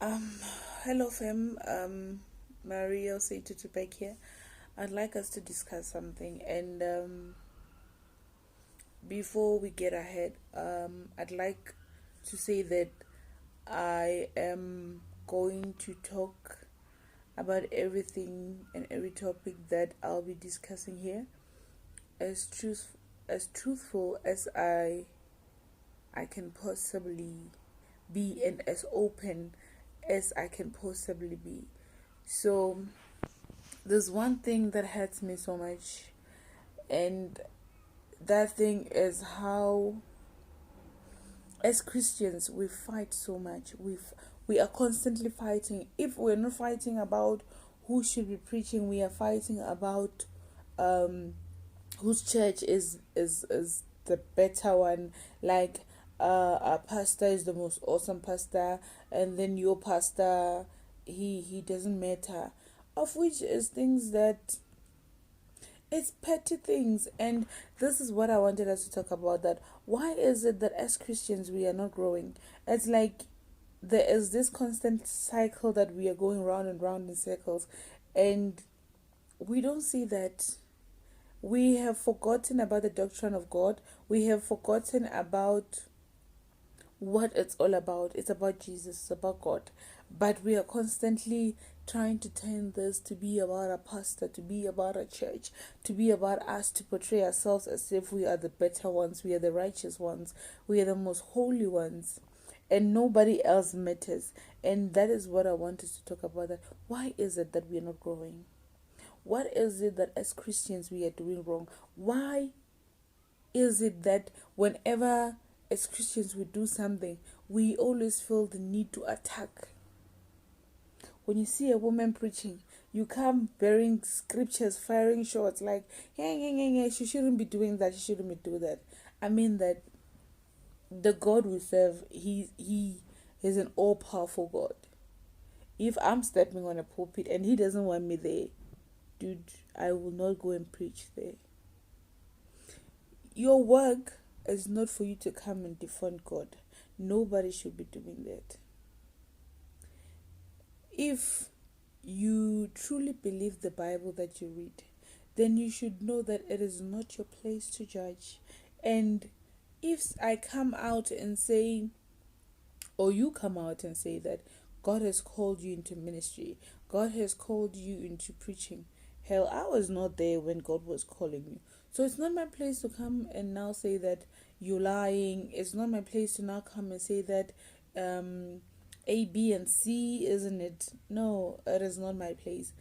Um, Hello fam. Ria Osei-Tutu back here. I'd like us to discuss something, and before we get ahead, I'd like to say that I am going to talk about everything and every topic that I'll be discussing here as truthful as I can possibly be, and as open as I can possibly be. So there's one thing that hurts me so much, and that thing is how, as Christians, we fight so much. We are constantly fighting. If we're not fighting about who should be preaching, we are fighting about um, whose church is the better one. Like our pastor is the most awesome pastor, and then your pastor, he doesn't matter. Of which is things that, it's petty things. And this is what I wanted us to talk about, that why is it that as Christians we are not growing? It's like there is this constant cycle that we are going round and round in circles, and we don't see that. We have forgotten about the doctrine of God. We have forgotten about what it's all about. It's about Jesus, it's about God. But we are constantly trying to turn this to be about a pastor, to be about a church, to be about us, to portray ourselves as if we are the better ones, we are the righteous ones, we are the most holy ones, and nobody else matters. And that is what I want us to talk about. That why is it that we are not growing? What is it that as Christians we are doing wrong? Why is it that whenever as Christians we do something, we always feel the need to attack? When you see a woman preaching, you come bearing scriptures, firing shots like, yeah, yeah, yeah, yeah, she shouldn't be doing that, she shouldn't be doing that. I mean that the God we serve, he is an all powerful God. If I'm stepping on a pulpit and he doesn't want me there, dude, I will not go and preach there. Your work is not for you to come and defend God. Nobody should be doing that. If you truly believe the Bible that you read, then you should know that it is not your place to judge. And if I come out and say, or you come out and say that God has called you into ministry, God has called you into preaching, hell, I was not there when God was calling you. So it's not my place to come and now say that you're lying. It's not my place to now come and say that A, B, and C, isn't it? No, it is not my place.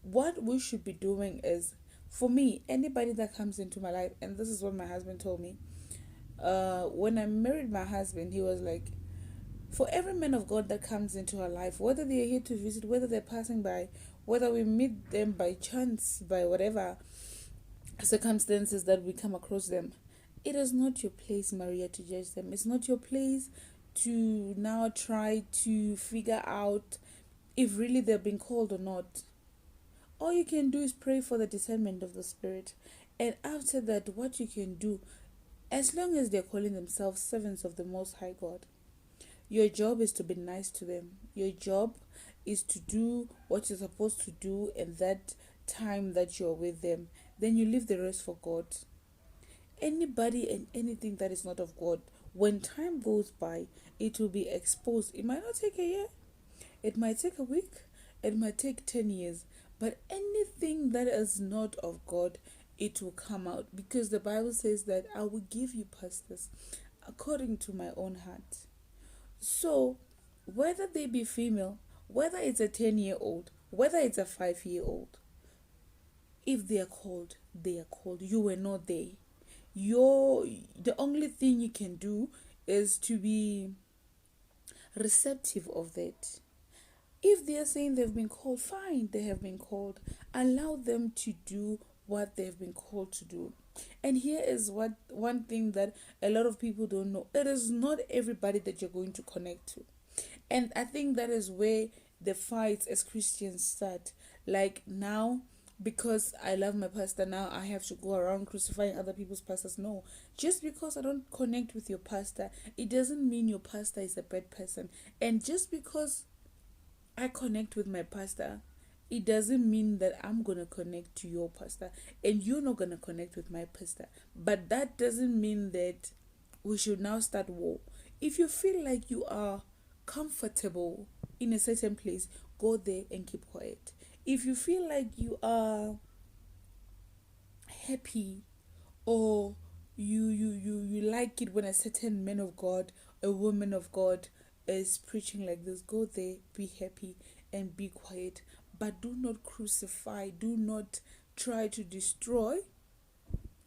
What we should be doing is, for me, anybody that comes into my life, and this is what my husband told me. When I married my husband, he was like, for every man of God that comes into our life, whether they are here to visit, whether they're passing by, whether we meet them by chance, by whatever circumstances that we come across them, it is not your place, Maria, to judge them. It's not your place to now try to figure out if really they've been called or not. All you can do is pray for the discernment of the Spirit. And after that, what you can do, as long as they're calling themselves servants of the Most High God, your job is to be nice to them. Your job is to do what you're supposed to do in that time that you're with them. Then you leave the rest for God. Anybody and anything that is not of God, when time goes by, it will be exposed. It might not take a year, it might take a week, it might take 10 years, but anything that is not of God, it will come out, because the Bible says that I will give you pastors according to my own heart. So, whether they be female, whether it's a 10-year-old, whether it's a 5-year-old, if they are called, they are called. You were not there. The only thing you can do is to be receptive of that. If they are saying they've been called, fine, they have been called. Allow them to do what they've been called to do. And here is what one thing that a lot of people don't know. It is not everybody that you're going to connect to. And I think that is where the fights as Christians start. Like now, because I love my pastor, now I have to go around crucifying other people's pastors. No. Just because I don't connect with your pastor, it doesn't mean your pastor is a bad person. And just because I connect with my pastor, it doesn't mean that I'm going to connect to your pastor and you're not going to connect with my pastor. But that doesn't mean that we should now start war. If you feel like you are comfortable in a certain place, go there and keep quiet. If you feel like you are happy, or you like it when a certain man of God, a woman of God is preaching like this, go there, be happy and be quiet. But do not crucify, do not try to destroy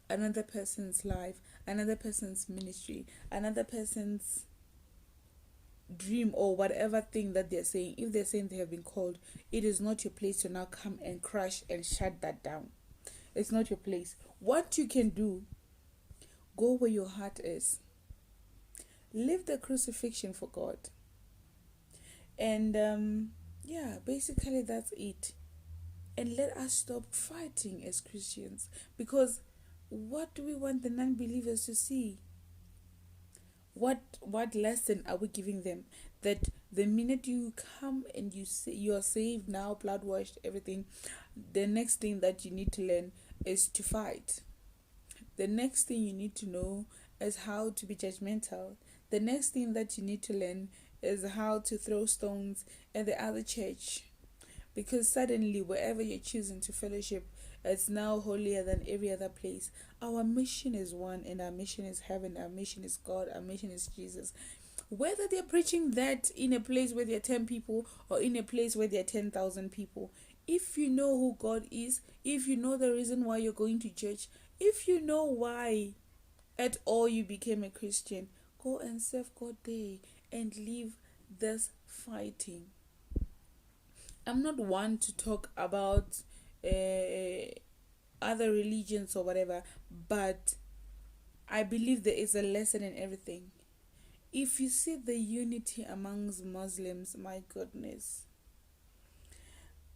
another person's life, another person's ministry, another person's dream, or whatever thing that they're saying. If they're saying they have been called, it is not your place to now come and crush and shut that down. It's not your place. What you can do, go where your heart is. Live the crucifixion for God. And yeah, basically that's it. And let us stop fighting as Christians, because what do we want the non-believers to see? What lesson are we giving them? That the minute you come and you say you're saved now, blood washed, everything, the next thing that you need to learn is to fight. The next thing you need to know is how to be judgmental. The next thing that you need to learn is how to throw stones at the other church. Because suddenly, wherever you're choosing to fellowship, it's now holier than every other place. Our mission is one, and our mission is heaven. Our mission is God. Our mission is Jesus. Whether they're preaching that in a place where there are 10 people or in a place where there are 10,000 people, if you know who God is, if you know the reason why you're going to church, if you know why at all you became a Christian, go and serve God there and leave this fighting. I'm not one to talk about other religions or whatever, but I believe there is a lesson in everything. If you see the unity amongst Muslims, my goodness,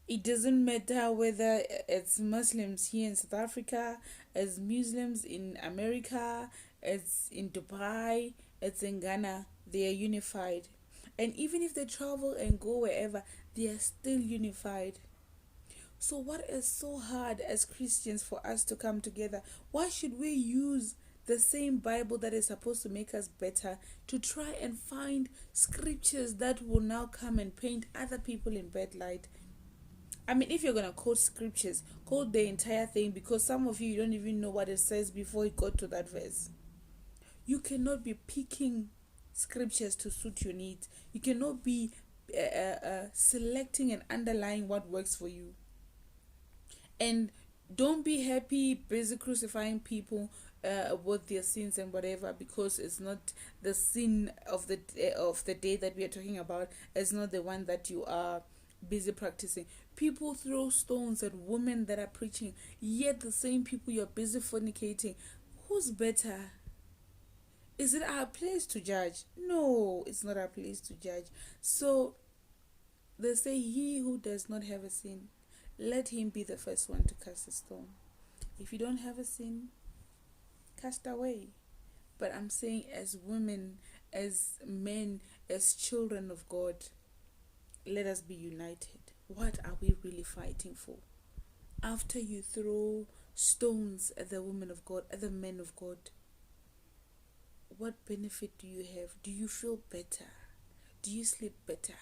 it doesn't matter whether it's Muslims here in South Africa, it's Muslims in America, it's in Dubai, it's in Ghana, they are unified. And even if they travel and go wherever, they are still unified. So what is so hard as Christians for us to come together? Why should we use the same Bible that is supposed to make us better to try and find scriptures that will now come and paint other people in bad light? I mean, if you're going to quote scriptures, quote the entire thing, because some of you don't even know what it says before you got to that verse. You cannot be picking scriptures to suit your needs. You cannot be selecting and underlying what works for you. And don't be happy busy crucifying people with their sins and whatever, because it's not the sin of the day that we are talking about. It's not the one that you are busy practicing. People throw stones at women that are preaching, yet the same people you're busy fornicating. Who's better? Is it our place to judge? No, it's not our place to judge. So they say, he who does not have a sin, let him be the first one to cast a stone. If you don't have a sin, cast away. But I'm saying, as women, as men, as children of God, let us be united. What are we really fighting for? After you throw stones at the women of God, at the men of God, what benefit do you have? Do you feel better? Do you sleep better?